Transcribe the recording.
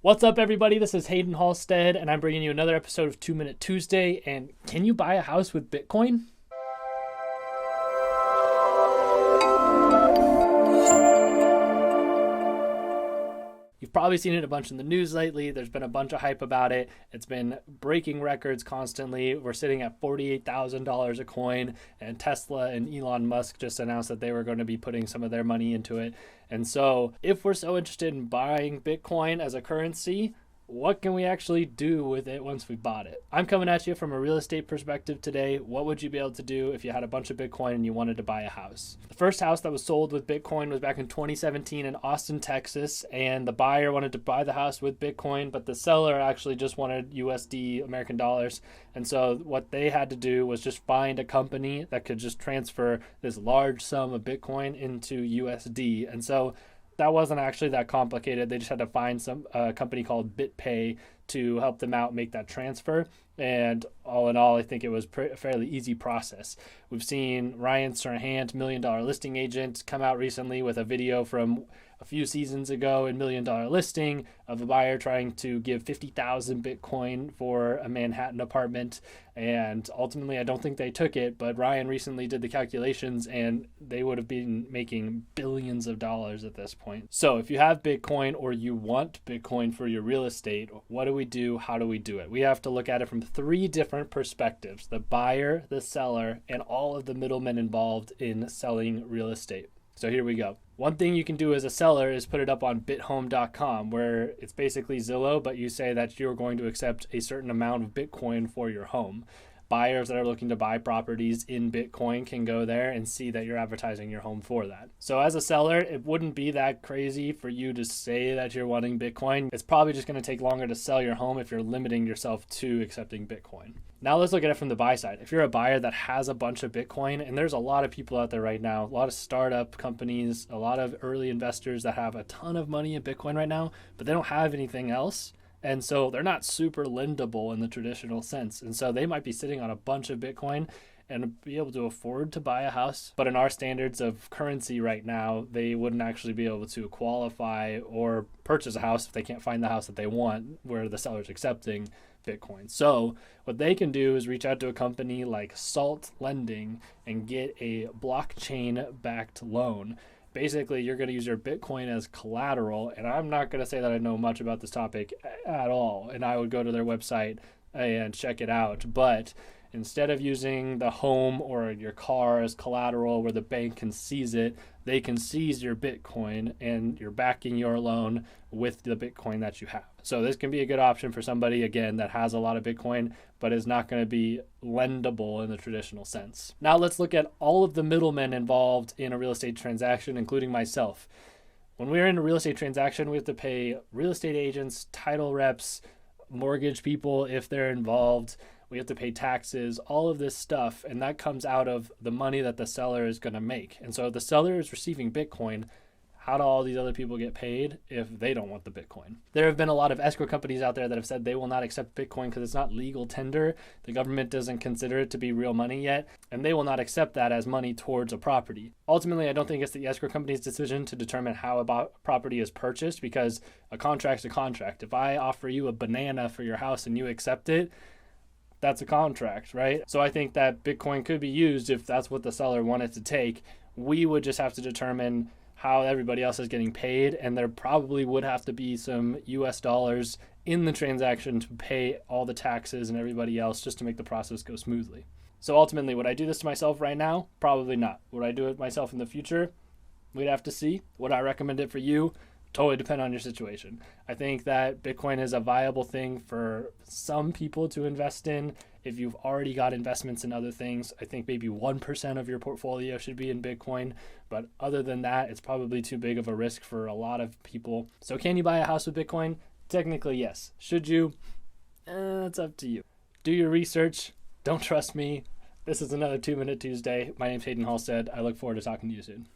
What's up, everybody? This is Haydn Halsted, and I'm bringing you another episode of 2 Minute Tuesday. And can you buy a house with Bitcoin? You've probably seen it a bunch in the news lately. There's been a bunch of hype about it. It's been breaking records constantly. We're sitting at $48,000 a coin, and Tesla and Elon Musk just announced that they were going to be putting some of their money into it. And so if we're so interested in buying Bitcoin as a currency, what can we actually do with it once we bought it? I'm coming at you from a real estate perspective today. What would you be able to do if you had a bunch of Bitcoin and you wanted to buy a house? The first house that was sold with Bitcoin was back in 2017 in Austin, Texas, and the buyer wanted to buy the house with Bitcoin, but the seller actually just wanted USD, American dollars. And so what they had to do was just find a company that could just transfer this large sum of Bitcoin into USD. And so that wasn't actually that complicated. They just had to find some company called BitPay to help them out make that transfer. And all in all, I think it was a fairly easy process. We've seen Ryan Serhant, $1 Million Listing Agent, come out recently with a video from a few seasons ago in $1 Million Listing of a buyer trying to give 50,000 Bitcoin for a Manhattan apartment. And ultimately, I don't think they took it, but Ryan recently did the calculations and they would have been making billions of dollars at this point. So if you have Bitcoin or you want Bitcoin for your real estate, what do we do? How do we do it? We have to look at it from three different perspectives: the buyer, the seller, and all of the middlemen involved in selling real estate. So here we go. One thing you can do as a seller is put it up on bithome.com, where it's basically Zillow, but you say that you're going to accept a certain amount of Bitcoin for your home. Buyers that are looking to buy properties in Bitcoin can go there and see that you're advertising your home for that. So as a seller, it wouldn't be that crazy for you to say that you're wanting Bitcoin. It's probably just going to take longer to sell your home if you're limiting yourself to accepting Bitcoin. Now let's look at it from the buy side. If you're a buyer that has a bunch of Bitcoin, and there's a lot of people out there right now, a lot of startup companies, a lot of early investors that have a ton of money in Bitcoin right now, but they don't have anything else. And so they're not super lendable in the traditional sense. And so they might be sitting on a bunch of Bitcoin and be able to afford to buy a house. But in our standards of currency right now, they wouldn't actually be able to qualify or purchase a house if they can't find the house that they want where the seller's accepting Bitcoin. So what they can do is reach out to a company like Salt Lending and get a blockchain-backed loan. Basically, you're going to use your Bitcoin as collateral, and I'm not going to say that I know much about this topic at all, and I would go to their website and check it out. But instead of using the home or your car as collateral where the bank can seize it, they can seize your Bitcoin, and you're backing your loan with the Bitcoin that you have. So this can be a good option for somebody, again, that has a lot of Bitcoin, but is not going to be lendable in the traditional sense. Now let's look at all of the middlemen involved in a real estate transaction, including myself. When we're in a real estate transaction, we have to pay real estate agents, title reps, mortgage people if they're involved. We have to pay taxes, all of this stuff, and that comes out of the money that the seller is going to make. And so if the seller is receiving Bitcoin, how do all these other people get paid if they don't want the Bitcoin? There have been a lot of escrow companies out there that have said they will not accept Bitcoin because it's not legal tender. The government doesn't consider it to be real money yet, and they will not accept that as money towards a property. Ultimately, I don't think it's the escrow company's decision to determine how a property is purchased, because a contract's a contract. If I offer you a banana for your house and you accept it, that's a contract, right? So I think that Bitcoin could be used if that's what the seller wanted to take. We would just have to determine how everybody else is getting paid, and there probably would have to be some US dollars in the transaction to pay all the taxes and everybody else just to make the process go smoothly. So ultimately, would I do this to myself right now? Probably not. Would I do it myself in the future? We'd have to see. Would I recommend it for you? Totally depend on your situation. I think that Bitcoin is a viable thing for some people to invest in. If you've already got investments in other things, I think maybe 1% of your portfolio should be in Bitcoin. But other than that, it's probably too big of a risk for a lot of people. So can you buy a house with Bitcoin? Technically, yes. Should you? It's up to you. Do your research. Don't trust me. This is another 2 Minute Tuesday. My name's Haydn Halsted. I look forward to talking to you soon.